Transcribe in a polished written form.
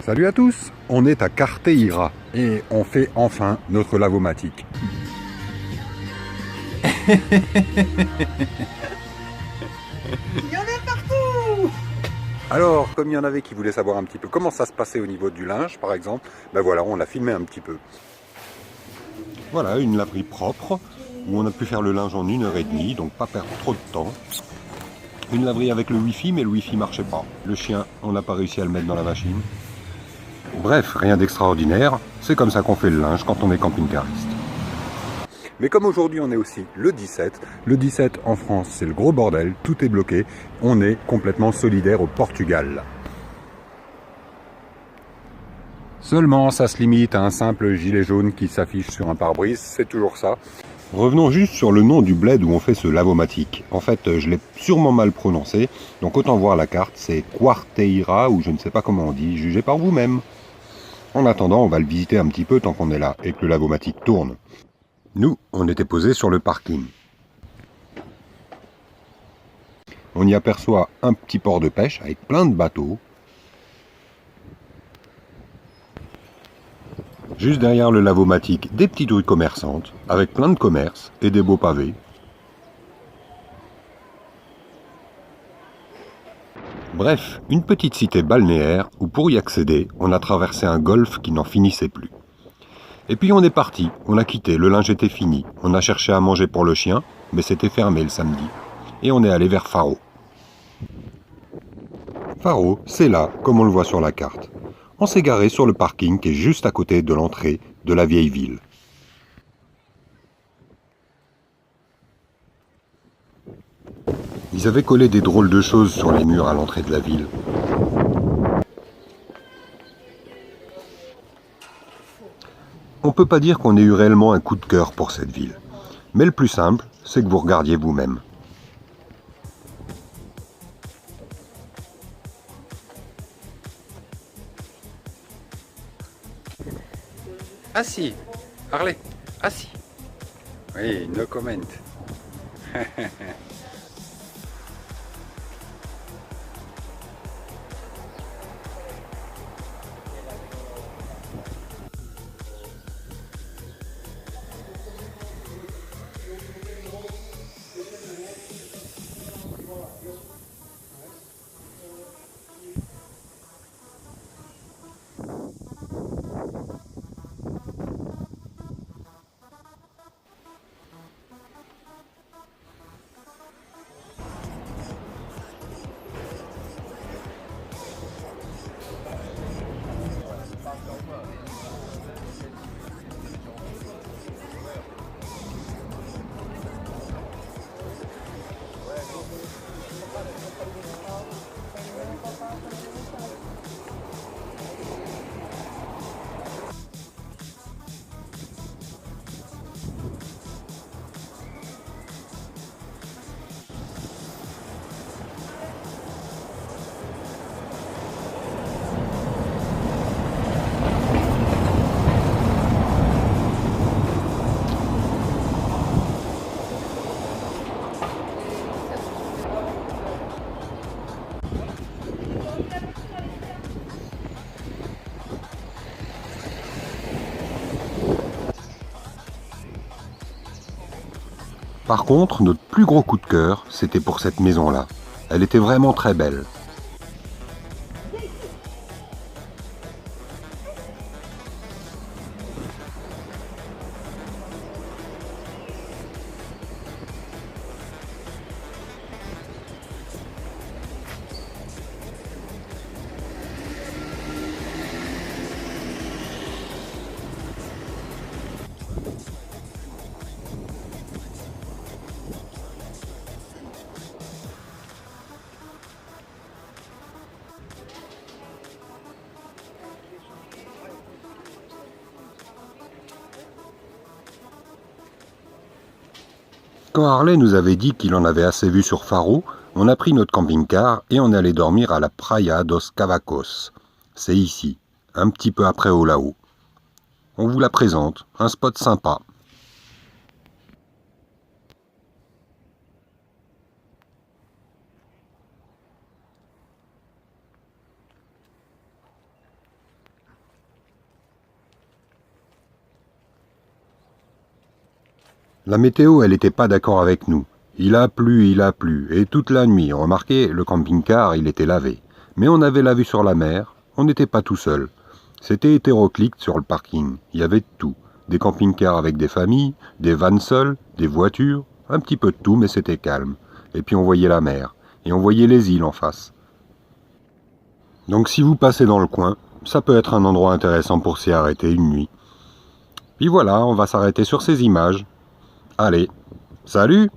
Salut à tous, on est à Carteira et on fait enfin notre lavomatique. Il y en a partout! Alors, comme il y en avait qui voulaient savoir un petit peu comment ça se passait au niveau du linge, par exemple, ben voilà, on l'a filmé un petit peu. Voilà, une laverie propre, où on a pu faire le linge en 1 h 30, donc pas perdre trop de temps. Une laverie avec le wifi, mais le wifi marchait pas. Le chien, on n'a pas réussi à le mettre dans la machine. Bref, rien d'extraordinaire, c'est comme ça qu'on fait le linge quand on est camping-cariste. Mais comme aujourd'hui on est aussi le 17 en France c'est le gros bordel, tout est bloqué, on est complètement solidaire au Portugal. Seulement ça se limite à un simple gilet jaune qui s'affiche sur un pare-brise, c'est toujours ça. Revenons juste sur le nom du bled où on fait ce lavomatique. En fait, je l'ai sûrement mal prononcé, donc autant voir la carte, c'est Quarteira ou je ne sais pas comment on dit, jugez par vous-même. En attendant, on va le visiter un petit peu tant qu'on est là et que le lavomatique tourne. Nous, on était posés sur le parking. On y aperçoit un petit port de pêche avec plein de bateaux. Juste derrière le lavomatique, des petites rues commerçantes avec plein de commerces et des beaux pavés. Bref, une petite cité balnéaire où pour y accéder, on a traversé un golfe qui n'en finissait plus. Et puis on est parti, on a quitté, le linge était fini. On a cherché à manger pour le chien, mais c'était fermé le samedi. Et on est allé vers Faro. Faro, c'est là, comme on le voit sur la carte. On s'est garé sur le parking qui est juste à côté de l'entrée de la vieille ville. Ils avaient collé des drôles de choses sur les murs à l'entrée de la ville. On peut pas dire qu'on ait eu réellement un coup de cœur pour cette ville. Mais le plus simple, c'est que vous regardiez vous-même. Assis, Harley, assis. Oui, no comment. Par contre, notre plus gros coup de cœur, c'était pour cette maison-là. Elle était vraiment très belle. Quand Harley nous avait dit qu'il en avait assez vu sur Faro, on a pris notre camping-car et on est allé dormir à la Praia dos Cavacos. C'est ici, un petit peu après Olao. On vous la présente, un spot sympa. La météo, elle n'était pas d'accord avec nous. Il a plu, et toute la nuit. Remarquez, le camping-car, il était lavé. Mais on avait la vue sur la mer, on n'était pas tout seul. C'était hétéroclite sur le parking, il y avait de tout. Des camping-cars avec des familles, des vannes seules, des voitures, un petit peu de tout, mais c'était calme. Et puis on voyait la mer, et on voyait les îles en face. Donc si vous passez dans le coin, ça peut être un endroit intéressant pour s'y arrêter une nuit. Puis voilà, on va s'arrêter sur ces images. Allez, salut!